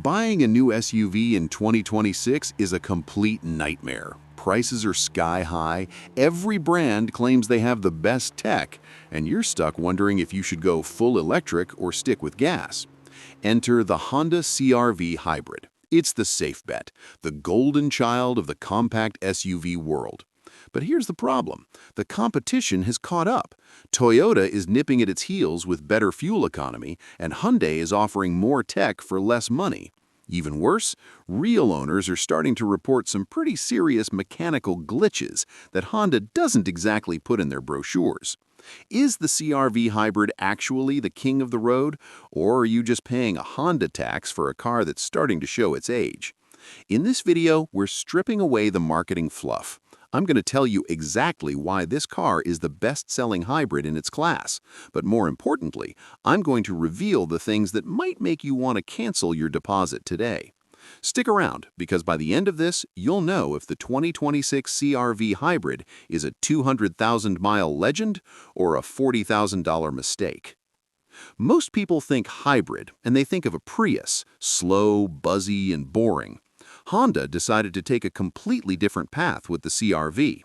Buying a new SUV in 2026 is a complete nightmare. Prices are sky high, every brand claims they have the best tech, and you're stuck wondering if you should go full electric or stick with gas. Enter the Honda CR-V Hybrid. It's the safe bet, the golden child of the compact SUV world. But here's the problem. The competition has caught up. Toyota is nipping at its heels with better fuel economy, and Hyundai is offering more tech for less money. Even worse, real owners are starting to report some pretty serious mechanical glitches that Honda doesn't exactly put in their brochures. Is the CR-V Hybrid actually the king of the road, or are you just paying a Honda tax for a car that's starting to show its age? In this video, we're stripping away the marketing fluff. I'm going to tell you exactly why this car is the best-selling hybrid in its class. But more importantly, I'm going to reveal the things that might make you want to cancel your deposit today. Stick around, because by the end of this, you'll know if the 2026 CR-V Hybrid is a 200,000-mile legend or a $40,000 mistake. Most people think hybrid, and they think of a Prius, slow, buzzy, and boring. Honda decided to take a completely different path with the CR-V.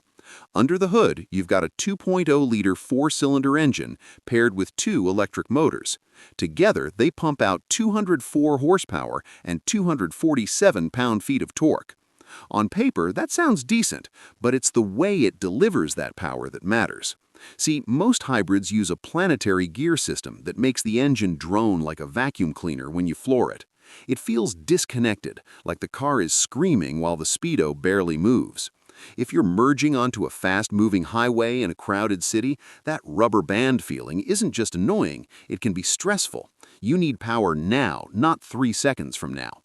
Under the hood, you've got a 2.0-liter four-cylinder engine paired with two electric motors. Together, they pump out 204 horsepower and 247 pound-feet of torque. On paper, that sounds decent, but it's the way it delivers that power that matters. See, most hybrids use a planetary gear system that makes the engine drone like a vacuum cleaner when you floor it. It feels disconnected, like the car is screaming while the speedo barely moves. If you're merging onto a fast-moving highway in a crowded city, that rubber band feeling isn't just annoying, it can be stressful. You need power now, not 3 seconds from now.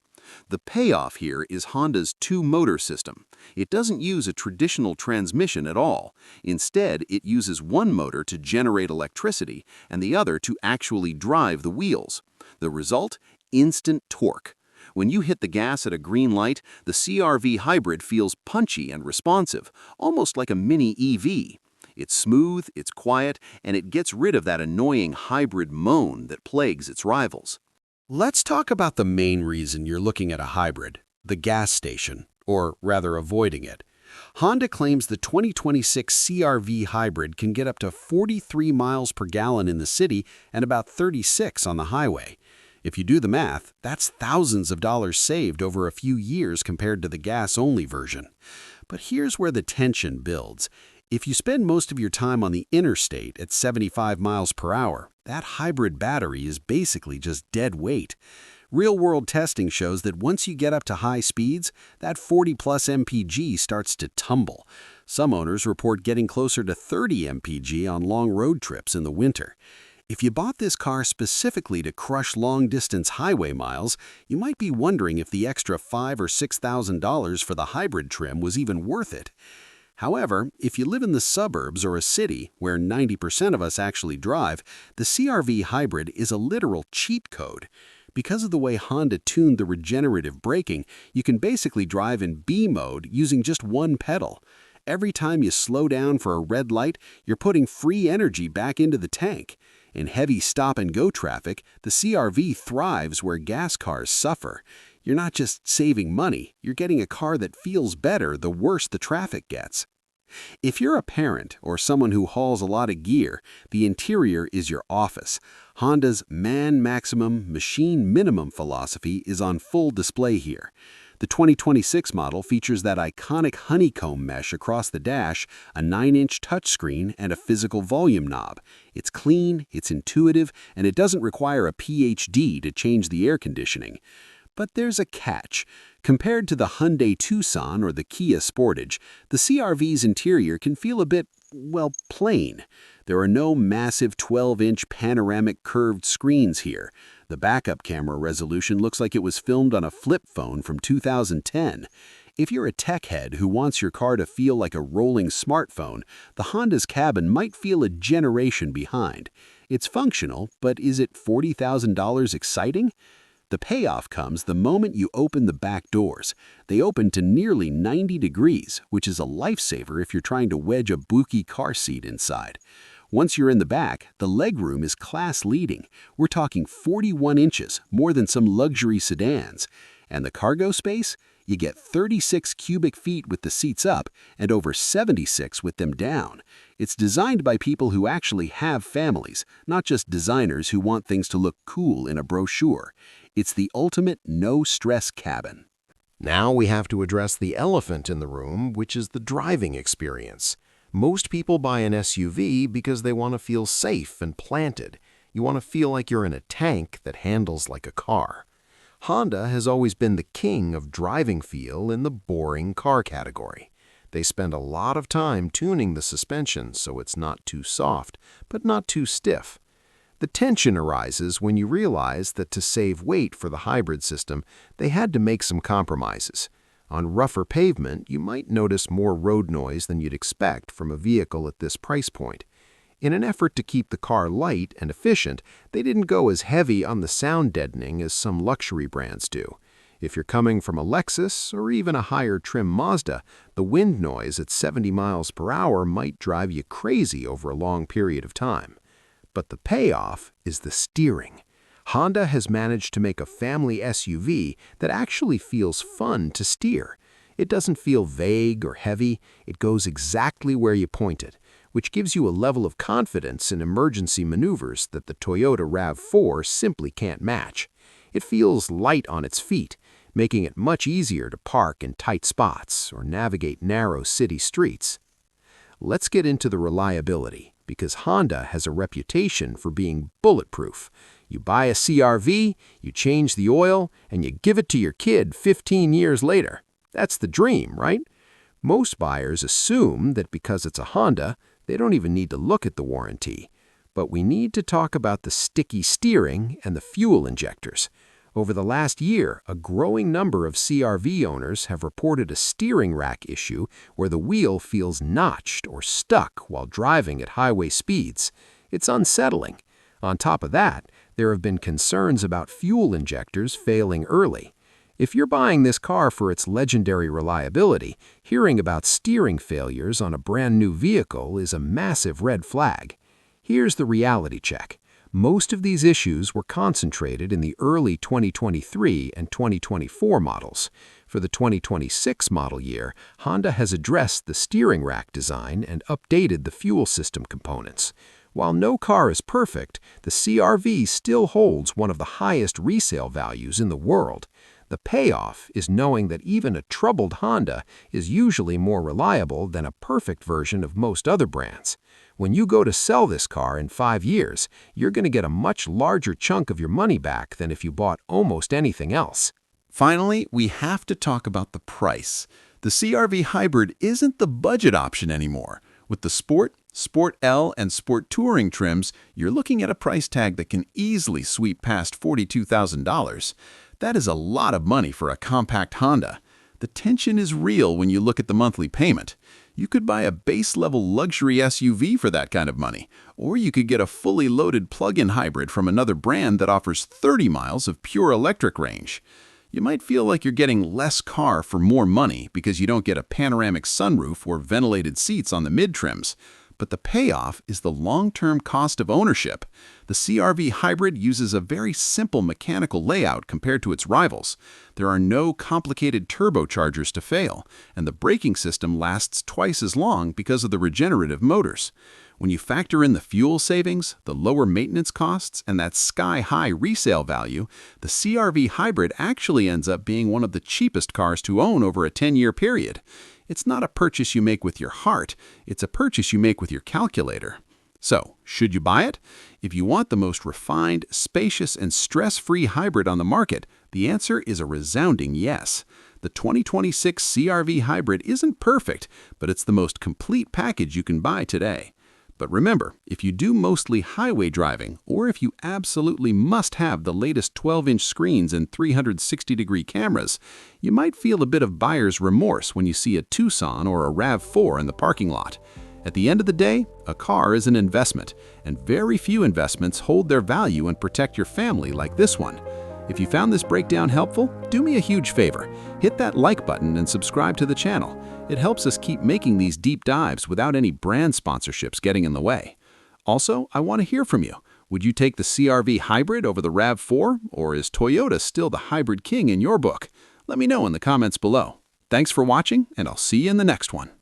The payoff here is Honda's two-motor system. It doesn't use a traditional transmission at all. Instead, it uses one motor to generate electricity and the other to actually drive the wheels. The result? Instant torque. When you hit the gas at a green light, the CR-V Hybrid feels punchy and responsive, almost like a mini EV. It's smooth, it's quiet, and it gets rid of that annoying hybrid moan that plagues its rivals. Let's talk about the main reason you're looking at a hybrid, the gas station, or rather avoiding it. Honda claims the 2026 CR-V Hybrid can get up to 43 miles per gallon in the city and about 36 on the highway. If you do the math, that's thousands of dollars saved over a few years compared to the gas-only version. But here's where the tension builds. If you spend most of your time on the interstate at 75 miles per hour, that hybrid battery is basically just dead weight. Real-world testing shows that once you get up to high speeds, that 40-plus mpg starts to tumble. Some owners report getting closer to 30 mpg on long road trips in the winter. If you bought this car specifically to crush long-distance highway miles, you might be wondering if the extra $5,000 or $6,000 for the hybrid trim was even worth it. However, if you live in the suburbs or a city where 90% of us actually drive, the CR-V Hybrid is a literal cheat code. Because of the way Honda tuned the regenerative braking, you can basically drive in B mode using just one pedal. Every time you slow down for a red light, you're putting free energy back into the tank. In heavy stop-and-go traffic, the CR-V thrives where gas cars suffer. You're not just saving money, you're getting a car that feels better the worse the traffic gets. If you're a parent or someone who hauls a lot of gear, the interior is your office. Honda's man maximum, machine minimum philosophy is on full display here. The 2026 model features that iconic honeycomb mesh across the dash, a 9-inch touchscreen, and a physical volume knob. It's clean, it's intuitive, and it doesn't require a PhD to change the air conditioning. But there's a catch. Compared to the Hyundai Tucson or the Kia Sportage, the CR-V's interior can feel a bit, well, plain. There are no massive 12-inch panoramic curved screens here. The backup camera resolution looks like it was filmed on a flip phone from 2010. If you're a tech head who wants your car to feel like a rolling smartphone, the Honda's cabin might feel a generation behind. It's functional, but is it $40,000 exciting? The payoff comes the moment you open the back doors. They open to nearly 90 degrees, which is a lifesaver if you're trying to wedge a bulky car seat inside. Once you're in the back, the legroom is class-leading. We're talking 41 inches, more than some luxury sedans. And the cargo space? You get 36 cubic feet with the seats up and over 76 with them down. It's designed by people who actually have families, not just designers who want things to look cool in a brochure. It's the ultimate no-stress cabin. Now we have to address the elephant in the room, which is the driving experience. Most people buy an SUV because they want to feel safe and planted. You want to feel like you're in a tank that handles like a car. Honda has always been the king of driving feel in the boring car category. They spend a lot of time tuning the suspension so it's not too soft, but not too stiff. The tension arises when you realize that to save weight for the hybrid system, they had to make some compromises. On rougher pavement, you might notice more road noise than you'd expect from a vehicle at this price point. In an effort to keep the car light and efficient, they didn't go as heavy on the sound deadening as some luxury brands do. If you're coming from a Lexus or even a higher trim Mazda, the wind noise at 70 miles per hour might drive you crazy over a long period of time. But the payoff is the steering. Honda has managed to make a family SUV that actually feels fun to steer. It doesn't feel vague or heavy, it goes exactly where you point it, which gives you a level of confidence in emergency maneuvers that the Toyota RAV4 simply can't match. It feels light on its feet, making it much easier to park in tight spots or navigate narrow city streets. Let's get into the reliability, because Honda has a reputation for being bulletproof. You buy a CR-V, you change the oil, and you give it to your kid 15 years later. That's the dream, right? Most buyers assume that because it's a Honda, they don't even need to look at the warranty. But we need to talk about the sticky steering and the fuel injectors. Over the last year, a growing number of CR-V owners have reported a steering rack issue where the wheel feels notched or stuck while driving at highway speeds. It's unsettling. On top of that, there have been concerns about fuel injectors failing early. If you're buying this car for its legendary reliability, hearing about steering failures on a brand new vehicle is a massive red flag. Here's the reality check. Most of these issues were concentrated in the early 2023 and 2024 models. For the 2026 model year, Honda has addressed the steering rack design and updated the fuel system components. While no car is perfect, the CR-V still holds one of the highest resale values in the world. The payoff is knowing that even a troubled Honda is usually more reliable than a perfect version of most other brands. When you go to sell this car in 5 years, you're going to get a much larger chunk of your money back than if you bought almost anything else. Finally, we have to talk about the price. The CR-V Hybrid isn't the budget option anymore. With the Sport, Sport L, and Sport Touring trims, you're looking at a price tag that can easily sweep past $42,000. That is a lot of money for a compact Honda. The tension is real when you look at the monthly payment. You could buy a base-level luxury SUV for that kind of money, or you could get a fully loaded plug-in hybrid from another brand that offers 30 miles of pure electric range. You might feel like you're getting less car for more money because you don't get a panoramic sunroof or ventilated seats on the mid-trims. But the payoff is the long-term cost of ownership. The CR-V Hybrid uses a very simple mechanical layout compared to its rivals. There are no complicated turbochargers to fail, and the braking system lasts twice as long because of the regenerative motors. When you factor in the fuel savings, the lower maintenance costs, and that sky-high resale value, the CR-V Hybrid actually ends up being one of the cheapest cars to own over a 10-year period. It's not a purchase you make with your heart, it's a purchase you make with your calculator. So, should you buy it? If you want the most refined, spacious, and stress-free hybrid on the market, the answer is a resounding yes. The 2026 CR-V Hybrid isn't perfect, but it's the most complete package you can buy today. But remember, if you do mostly highway driving, or if you absolutely must have the latest 12-inch screens and 360-degree cameras, you might feel a bit of buyer's remorse when you see a Tucson or a RAV4 in the parking lot. At the end of the day, a car is an investment, and very few investments hold their value and protect your family like this one. If you found this breakdown helpful, do me a huge favor. Hit that like button and subscribe to the channel. It helps us keep making these deep dives without any brand sponsorships getting in the way. Also, I want to hear from you. Would you take the CR-V Hybrid over the RAV4, or is Toyota still the hybrid king in your book? Let me know in the comments below. Thanks for watching, and I'll see you in the next one.